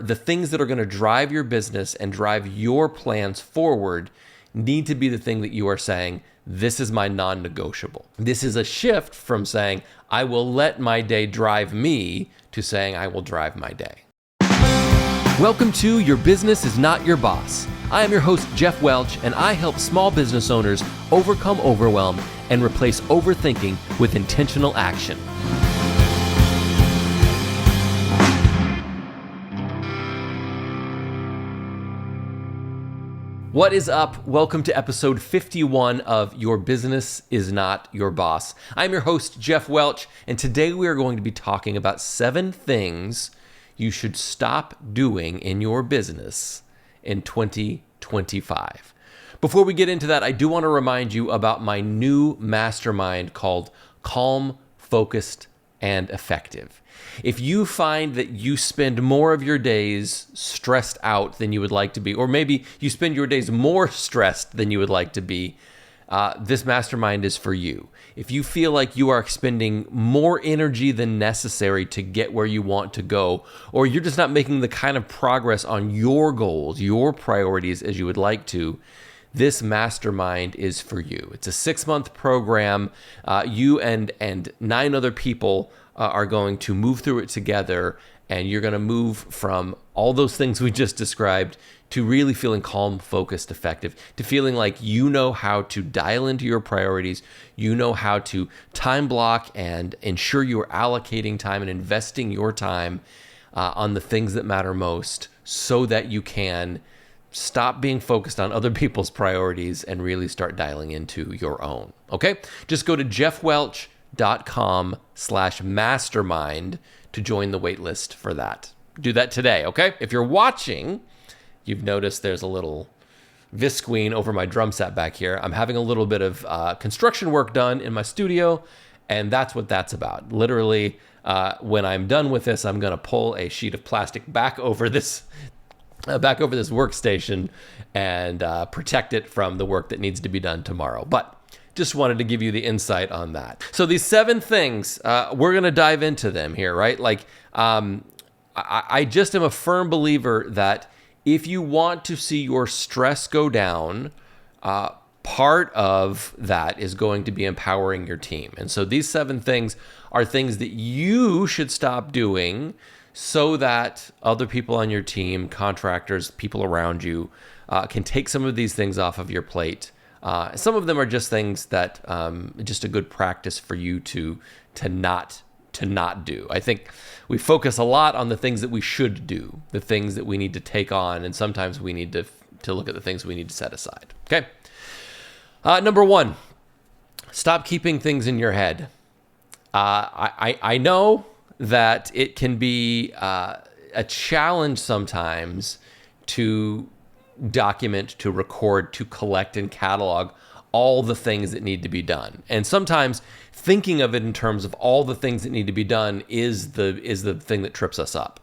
The things that are going to drive your business and drive your plans forward need to be the thing that you are saying, this is my non-negotiable. This is a shift from saying, I will let my day drive me, to saying, I will drive my day. Welcome to Your Business is Not Your Boss. I am your host, Geoff Welch, and I help small business owners overcome overwhelm and replace overthinking with intentional action. What is up? Welcome to episode 51 of Your Business is Not Your Boss. I'm your host, Geoff Welch, and today we are going to be talking about 7 things you should stop doing in your business in 2025. Before we get into that, I do want to remind you about my new mastermind called Calm, Focused, and Effective. If you find that you spend more of your days stressed out than you would like to be, or maybe you spend your days more stressed than you would like to be, this mastermind is for you. If you feel like you are expending more energy than necessary to get where you want to go, or you're just not making the kind of progress on your goals, your priorities as you would like to, this mastermind is for you. It's a 6-month program. You and 9 other people are going to move through it together, and you're going to move from all those things we just described to really feeling calm, focused, effective, to feeling like you know how to dial into your priorities, you know how to time block and ensure you are allocating time and investing your time on the things that matter most, so that you can stop being focused on other people's priorities and really start dialing into your own. Okay? Just go to jeffwelch.com/mastermind to join the wait list for that. Do that today, okay? If you're watching, you've noticed there's a little visqueen over my drum set back here. I'm having a little bit of construction work done in my studio, and that's what that's about. Literally, when I'm done with this, I'm going to pull a sheet of plastic back over this workstation and protect it from the work that needs to be done tomorrow. But just wanted to give you the insight on that. So these 7 things, we're going to dive into them here, right? Like, I just am a firm believer that if you want to see your stress go down, part of that is going to be empowering your team. And so these 7 things are things that you should stop doing so that other people on your team, contractors, people around you, can take some of these things off of your plate. Some of them are just things that just a good practice for you to not do. I think we focus a lot on the things that we should do, the things that we need to take on, and sometimes we need to look at the things we need to set aside. Okay. Number 1, stop keeping things in your head. I know that it can be a challenge sometimes to document, to record, to collect and catalog all the things that need to be done. And sometimes thinking of it in terms of all the things that need to be done is the thing that trips us up.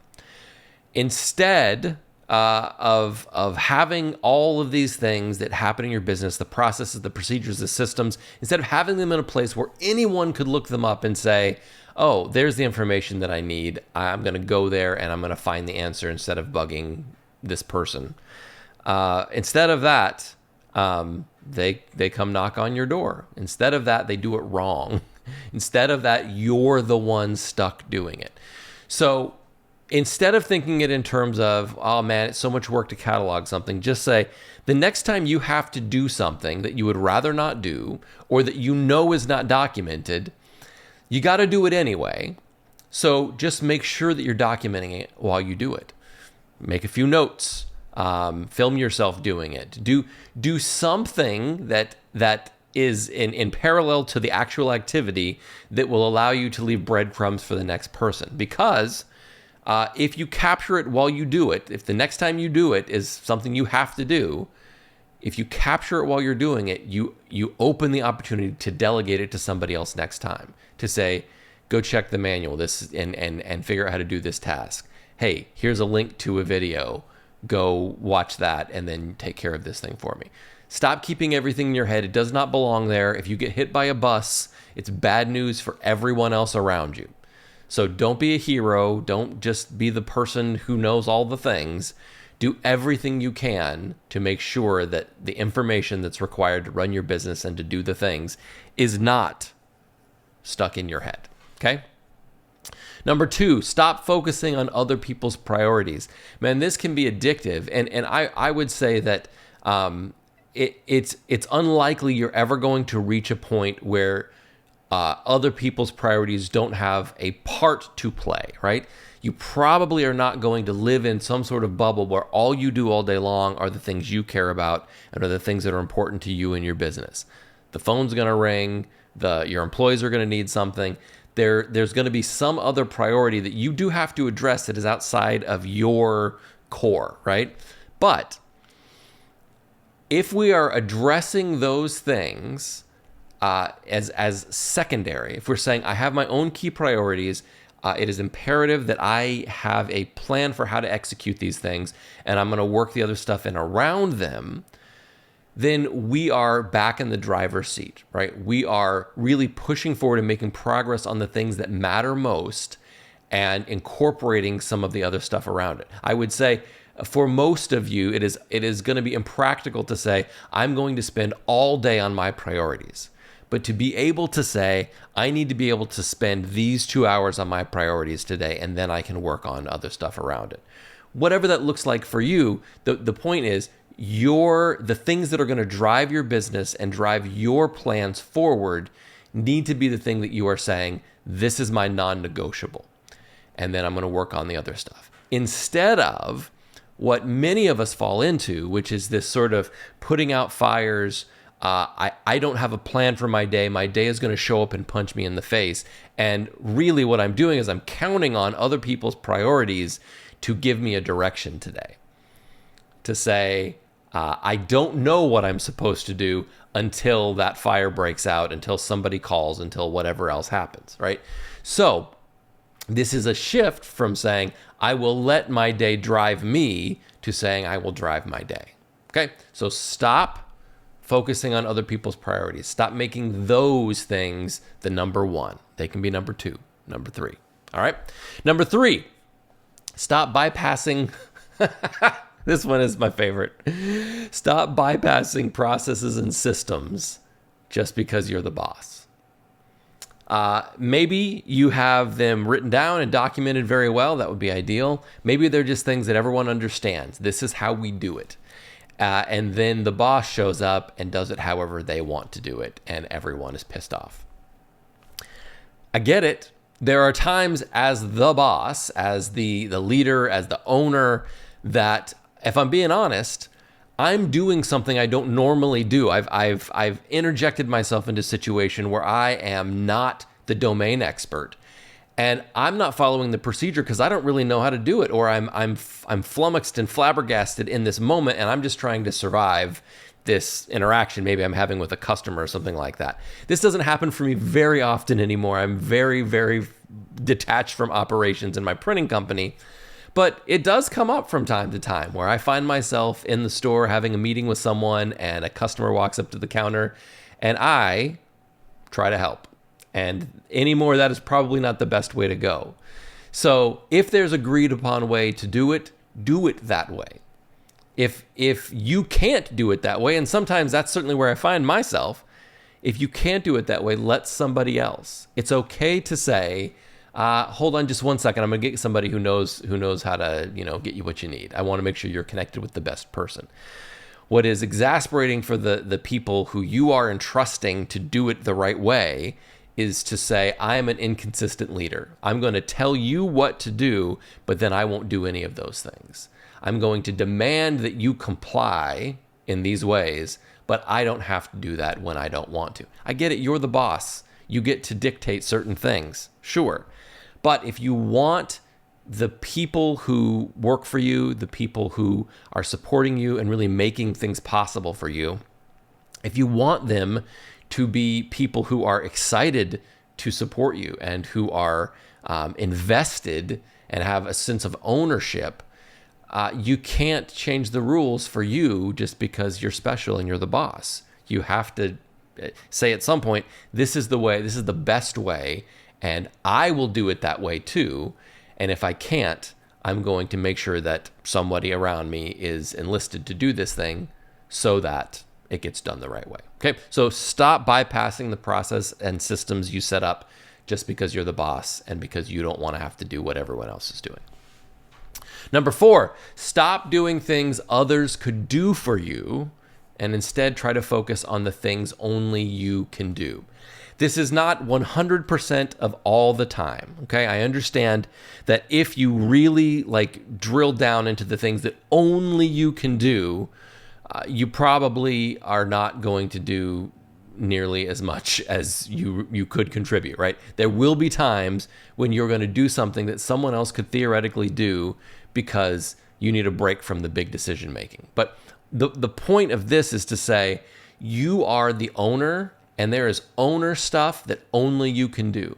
Instead of having all of these things that happen in your business, the processes, the procedures, the systems, instead of having them in a place where anyone could look them up and say, oh, there's the information that I need, I'm going to go there and I'm going to find the answer instead of bugging this person. Instead of that, they come knock on your door. Instead of that, they do it wrong. Instead of that, you're the one stuck doing it. So instead of thinking it in terms of, oh man, it's so much work to catalog something, just say, the next time you have to do something that you would rather not do, or that you know is not documented, you got to do it anyway. So just make sure that you're documenting it while you do it. Make a few notes. Film yourself doing it. Do something that is in parallel to the actual activity that will allow you to leave breadcrumbs for the next person. Because if you capture it while you do it, if the next time you do it is something you have to do, if you capture it while you're doing it, you open the opportunity to delegate it to somebody else next time. To say, go check the manual and figure out how to do this task. Hey, here's a link to a video. Go watch that and then take care of this thing for me. Stop keeping everything in your head. It does not belong there. If you get hit by a bus, it's bad news for everyone else around you. So don't be a hero. Don't just be the person who knows all the things. Do everything you can to make sure that the information that's required to run your business and to do the things is not stuck in your head. Okay? Number 2, stop focusing on other people's priorities. Man, this can be addictive. And I would say that it's unlikely you're ever going to reach a point where other people's priorities don't have a part to play, right? You probably are not going to live in some sort of bubble where all you do all day long are the things you care about and are the things that are important to you and your business. The phone's going to ring, your employees are going to need something. There's going to be some other priority that you do have to address that is outside of your core, right? But if we are addressing those things as secondary, if we're saying I have my own key priorities, it is imperative that I have a plan for how to execute these things, and I'm going to work the other stuff in around them, then we are back in the driver's seat, right? We are really pushing forward and making progress on the things that matter most and incorporating some of the other stuff around it. I would say for most of you, it is going to be impractical to say, I'm going to spend all day on my priorities. But to be able to say, I need to be able to spend these 2 hours on my priorities today, and then I can work on other stuff around it. Whatever that looks like for you, the point is, the things that are going to drive your business and drive your plans forward need to be the thing that you are saying, this is my non-negotiable. And then I'm going to work on the other stuff. Instead of what many of us fall into, which is this sort of putting out fires. I don't have a plan for my day. My day is going to show up and punch me in the face. And really what I'm doing is I'm counting on other people's priorities to give me a direction today. To say, I don't know what I'm supposed to do until that fire breaks out, until somebody calls, until whatever else happens, right? So this is a shift from saying, I will let my day drive me, to saying, I will drive my day. Okay? So stop focusing on other people's priorities. Stop making those things the number 1. They can be number 2, number 3. All right? Number 3, stop bypassing. This one is my favorite. Stop bypassing processes and systems just because you're the boss. Maybe you have them written down and documented very well. That would be ideal. Maybe they're just things that everyone understands. This is how we do it. And then the boss shows up and does it however they want to do it, and everyone is pissed off. I get it. There are times as the boss, as the leader, as the owner, that if I'm being honest, I'm doing something I don't normally do. I've interjected myself into a situation where I am not the domain expert, and I'm not following the procedure because I don't really know how to do it, or I'm flummoxed and flabbergasted in this moment, and I'm just trying to survive this interaction maybe I'm having with a customer or something like that. This doesn't happen for me very often anymore. I'm very, very detached from operations in my printing company. But it does come up from time to time where I find myself in the store having a meeting with someone, and a customer walks up to the counter and I try to help. And anymore, that is probably not the best way to go. So if there's agreed upon way to do it that way. If you can't do it that way, and sometimes that's certainly where I find myself, if you can't do it that way, let somebody else. It's okay to say, hold on just one second. I'm going to get somebody who knows how to, get you what you need. I want to make sure you're connected with the best person. What is exasperating for the people who you are entrusting to do it the right way is to say, I am an inconsistent leader. I'm going to tell you what to do, but then I won't do any of those things. I'm going to demand that you comply in these ways, but I don't have to do that when I don't want to. I get it. You're the boss. You get to dictate certain things. Sure. But if you want the people who work for you, the people who are supporting you and really making things possible for you, if you want them to be people who are excited to support you and who are invested and have a sense of ownership, you can't change the rules for you just because you're special and you're the boss. You have to say at some point, this is the way, this is the best way, And I will do it that way too. And if I can't, I'm going to make sure that somebody around me is enlisted to do this thing so that it gets done the right way. Okay, so stop bypassing the process and systems you set up just because you're the boss and because you don't want to have to do what everyone else is doing. Number 4, stop doing things others could do for you and instead try to focus on the things only you can do. This is not 100% of all the time, okay? I understand that if you really drill down into the things that only you can do, you probably are not going to do nearly as much as you could contribute, right? There will be times when you're going to do something that someone else could theoretically do because you need a break from the big decision making. But the point of this is to say you are the owner, and there is owner stuff that only you can do.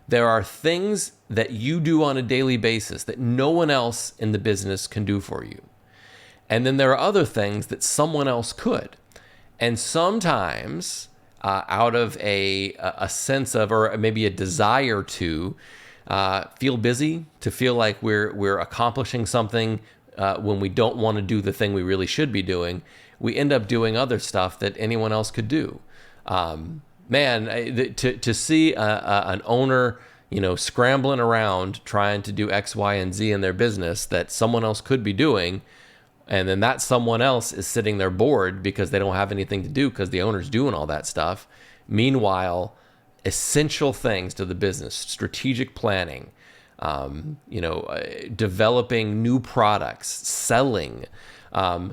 There are things that you do on a daily basis that no one else in the business can do for you. And then there are other things that someone else could. And sometimes out of a sense of, or maybe a desire to feel busy, to feel like we're accomplishing something when we don't want to do the thing we really should be doing, we end up doing other stuff that anyone else could do. To see an owner, scrambling around trying to do X, Y, and Z in their business that someone else could be doing, and then that someone else is sitting there bored because they don't have anything to do because the owner's doing all that stuff. Meanwhile, essential things to the business, strategic planning, developing new products, selling,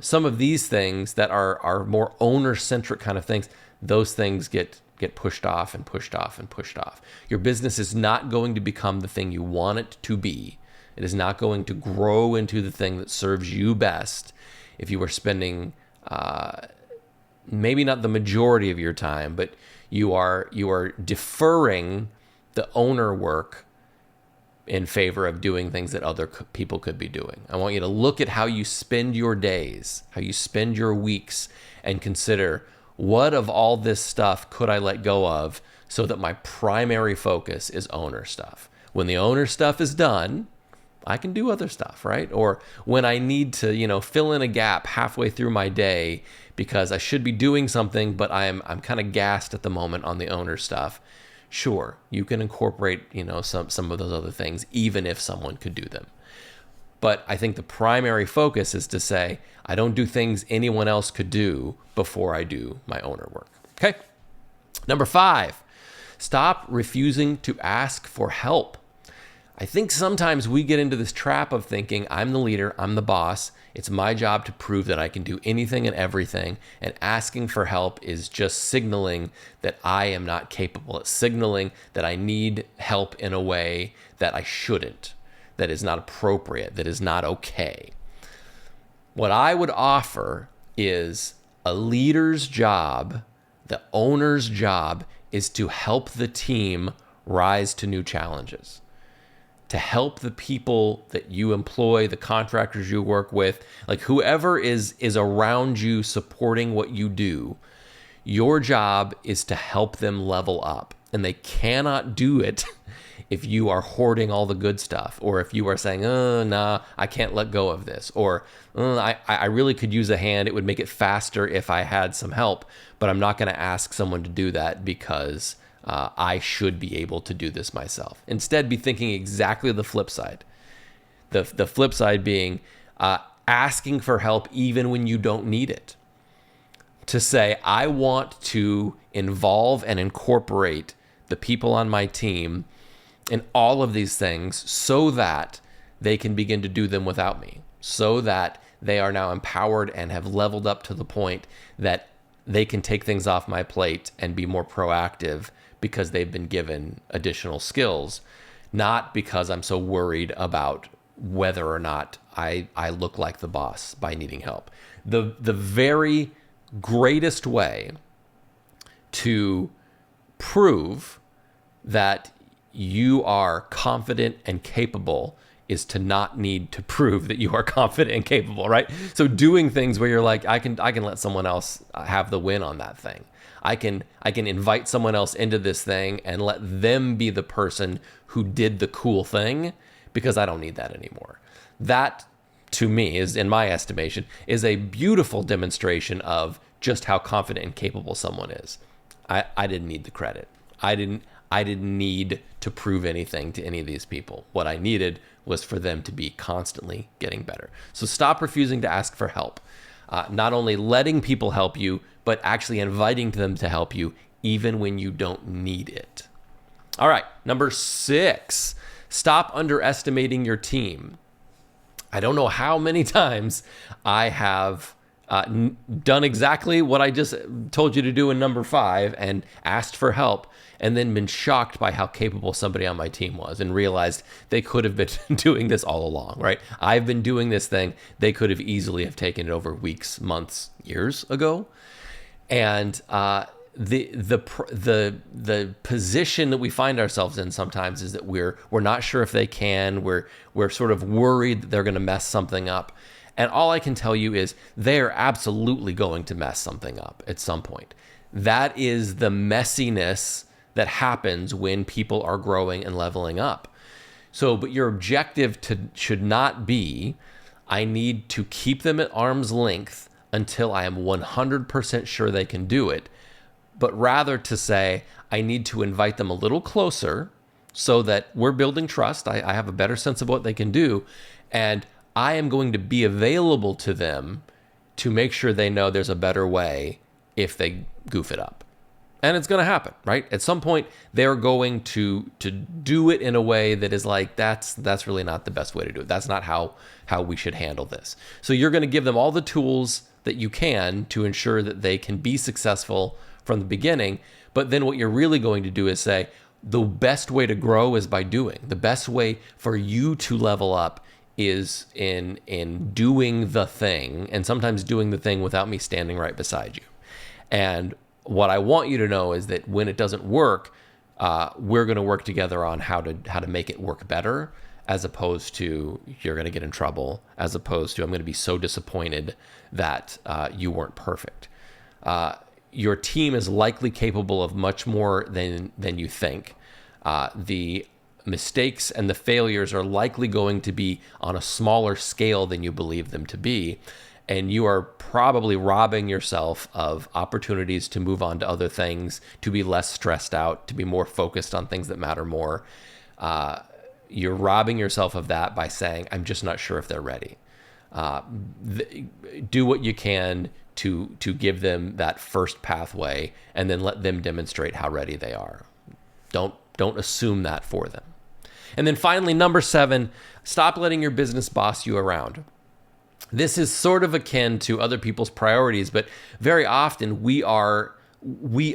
some of these things that are more owner-centric kind of things, those things get pushed off and pushed off and pushed off. Your business is not going to become the thing you want it to be. It is not going to grow into the thing that serves you best if you are spending maybe not the majority of your time, but you are deferring the owner work in favor of doing things that other people could be doing. I want you to look at how you spend your days, how you spend your weeks, and consider, what of all this stuff could I let go of so that my primary focus is owner stuff? When the owner stuff is done, I can do other stuff, right? Or when I need to, fill in a gap halfway through my day because I should be doing something, but I'm kind of gassed at the moment on the owner stuff. Sure, you can incorporate, some of those other things, even if someone could do them. But I think the primary focus is to say, I don't do things anyone else could do before I do my owner work. Okay. Number 5, stop refusing to ask for help. I think sometimes we get into this trap of thinking, I'm the leader, I'm the boss, it's my job to prove that I can do anything and everything, and asking for help is just signaling that I am not capable. It's signaling that I need help in a way that I shouldn't, that is not appropriate, that is not okay. What I would offer is a leader's job, the owner's job, is to help the team rise to new challenges, to help the people that you employ, the contractors you work with, like whoever is around you supporting what you do. Your job is to help them level up, and they cannot do it if you are hoarding all the good stuff, or if you are saying, nah, I can't let go of this, or I really could use a hand. It would make it faster if I had some help, but I'm not going to ask someone to do that because I should be able to do this myself. Instead, be thinking exactly the flip side. The flip side being asking for help even when you don't need it. To say, I want to involve and incorporate the people on my team in all of these things so that they can begin to do them without me, so that they are now empowered and have leveled up to the point that they can take things off my plate and be more proactive because they've been given additional skills, not because I'm so worried about whether or not I look like the boss by needing help. The very greatest way to prove that you are confident and capable is to not need to prove that you are confident and capable, right? So doing things where you're like, I can let someone else have the win on that thing. I can invite someone else into this thing and let them be the person who did the cool thing, because I don't need that anymore. That, to me, is, in my estimation, is a beautiful demonstration of just how confident and capable someone is. I didn't need the credit. I didn't need to prove anything to any of these people. What I needed was for them to be constantly getting better. So stop refusing to ask for help. Not only letting people help you, but actually inviting them to help you even when you don't need it. All right, number 6, stop underestimating your team. I don't know how many times I have done exactly what I just told you to do in number 5 and asked for help, and then been shocked by how capable somebody on my team was and realized they could have been doing this all along, right? I've been doing this thing. They could have easily have taken it over weeks, months, years ago. And the position that we find ourselves in sometimes is that we're not sure if they can. We're sort of worried that they're going to mess something up. And all I can tell you is they are absolutely going to mess something up at some point. That is the messiness that happens when people are growing and leveling up. So, but your objective should not be, I need to keep them at arm's length until I am 100% sure they can do it, but rather to say, I need to invite them a little closer so that we're building trust. I have a better sense of what they can do, and I am going to be available to them to make sure they know there's a better way if they goof it up. And it's going to happen, right? At some point, they're going to do it in a way that is like, that's really not the best way to do it. That's not how we should handle this. So you're going to give them all the tools that you can to ensure that they can be successful from the beginning. But then what you're really going to do is say, the best way to grow is by doing. The best way for you to level up is in doing the thing, and sometimes doing the thing without me standing right beside you. And what I want you to know is that when it doesn't work, we're going to work together on how to make it work better, as opposed to you're going to get in trouble, as opposed to I'm going to be so disappointed that you weren't perfect. Your team is likely capable of much more than you think. The mistakes and the failures are likely going to be on a smaller scale than you believe them to be. And you are probably robbing yourself of opportunities to move on to other things, to be less stressed out, to be more focused on things that matter more. You're robbing yourself of that by saying, I'm just not sure if they're ready. Do what you can to give them that first pathway, and then let them demonstrate how ready they are. Don't assume that for them. And then finally, number 7, stop letting your business boss you around. This is sort of akin to other people's priorities, but very often we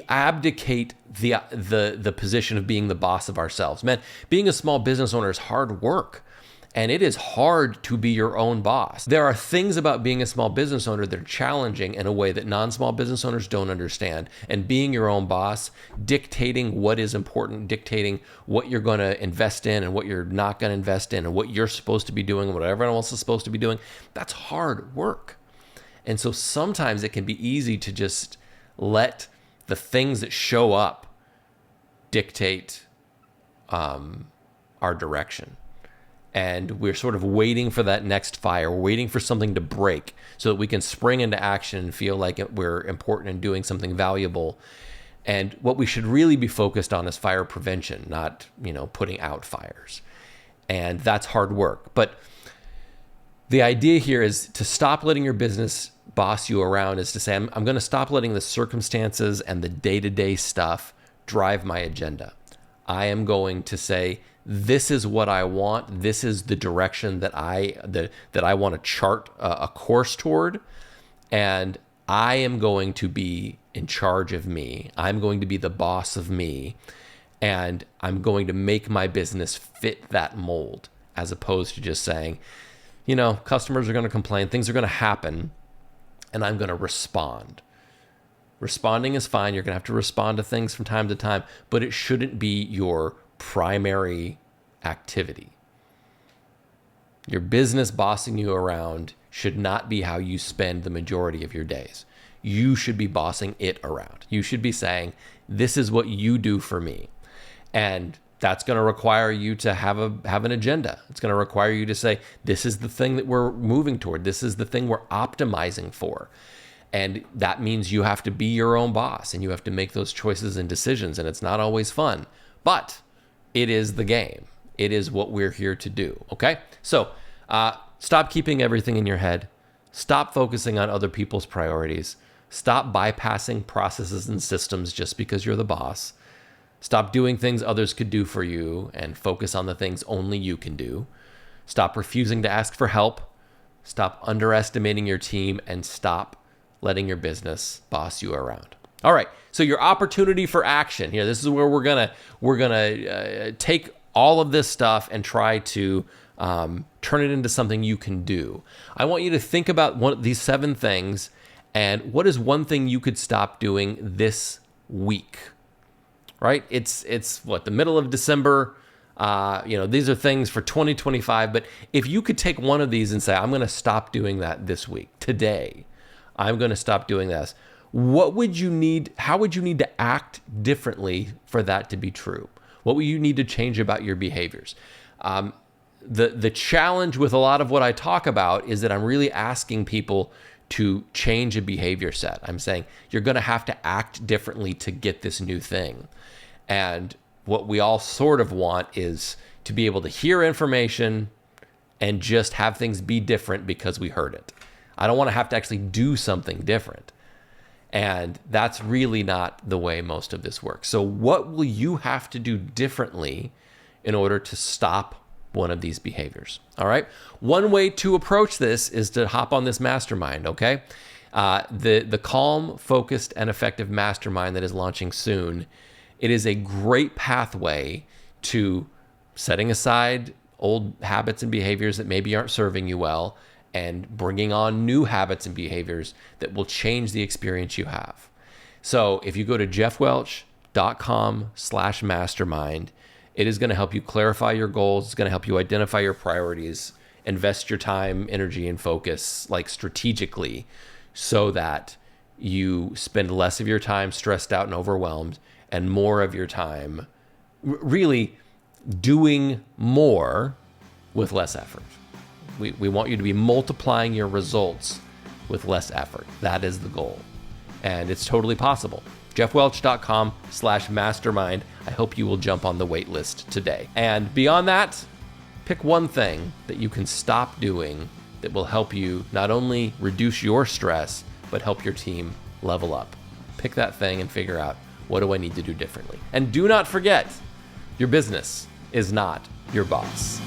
abdicate the position of being the boss of ourselves. Man, being a small business owner is hard work, and it is hard to be your own boss. There are things about being a small business owner that are challenging in a way that non-small business owners don't understand. And being your own boss, dictating what is important, dictating what you're going to invest in and what you're not going to invest in, and what you're supposed to be doing and what everyone else is supposed to be doing, that's hard work. And so sometimes it can be easy to just let the things that show up dictate our direction. And we're sort of waiting for that next fire. We're waiting for something to break so that we can spring into action and feel like we're important and doing something valuable. And what we should really be focused on is fire prevention, not, putting out fires. And that's hard work. But the idea here is to stop letting your business boss you around, is to say, I'm going to stop letting the circumstances and the day-to-day stuff drive my agenda. I am going to say, this is what I want. This is the direction that I want to chart a course toward. And I am going to be in charge of me. I'm going to be the boss of me. And I'm going to make my business fit that mold, as opposed to just saying, customers are going to complain, things are going to happen, and I'm going to respond. Responding is fine. You're going to have to respond to things from time to time, but it shouldn't be your primary activity. Your business bossing you around should not be how you spend the majority of your days. you should be bossing it around. You should be saying, this is what you do for me. And that's going to require you to have an agenda. It's going to require you to say, this is the thing that we're moving toward. This is the thing we're optimizing for. And that means you have to be your own boss and you have to make those choices and decisions. And it's not always fun, but it is the game. It is what we're here to do. Okay. So stop keeping everything in your head. Stop focusing on other people's priorities. Stop bypassing processes and systems just because you're the boss. Stop doing things others could do for you and focus on the things only you can do. Stop refusing to ask for help. Stop underestimating your team and stop letting your business boss you around. All right. So your opportunity for action here, this is where we're gonna take all of this stuff and try to turn it into something you can do. I want you to think about one of these 7 things and what is one thing you could stop doing this week, right? It's what, the middle of December. These are things for 2025, but if you could take one of these and say, I'm going to stop doing that this week, today, I'm going to stop doing this. What would you need? How would you need to act differently for that to be true? What would you need to change about your behaviors? The challenge with a lot of what I talk about is that I'm really asking people to change a behavior set. I'm saying you're going to have to act differently to get this new thing. And what we all sort of want is to be able to hear information and just have things be different because we heard it. I don't want to have to actually do something different. And that's really not the way most of this works. So what will you have to do differently in order to stop one of these behaviors? All right. One way to approach this is to hop on this mastermind. Okay. The calm, focused, and effective mastermind that is launching soon. It is a great pathway to setting aside old habits and behaviors that maybe aren't serving you well and bringing on new habits and behaviors that will change the experience you have. So if you go to jeffwelch.com/mastermind, it is going to help you clarify your goals. It's going to help you identify your priorities, invest your time, energy, and focus strategically so that you spend less of your time stressed out and overwhelmed and more of your time really doing more with less effort. We want you to be multiplying your results with less effort. That is the goal. And it's totally possible. jeffwelch.com/mastermind. I hope you will jump on the wait list today. And beyond that, pick one thing that you can stop doing that will help you not only reduce your stress, but help your team level up. Pick that thing and figure out, what do I need to do differently? And do not forget, your business is not your boss.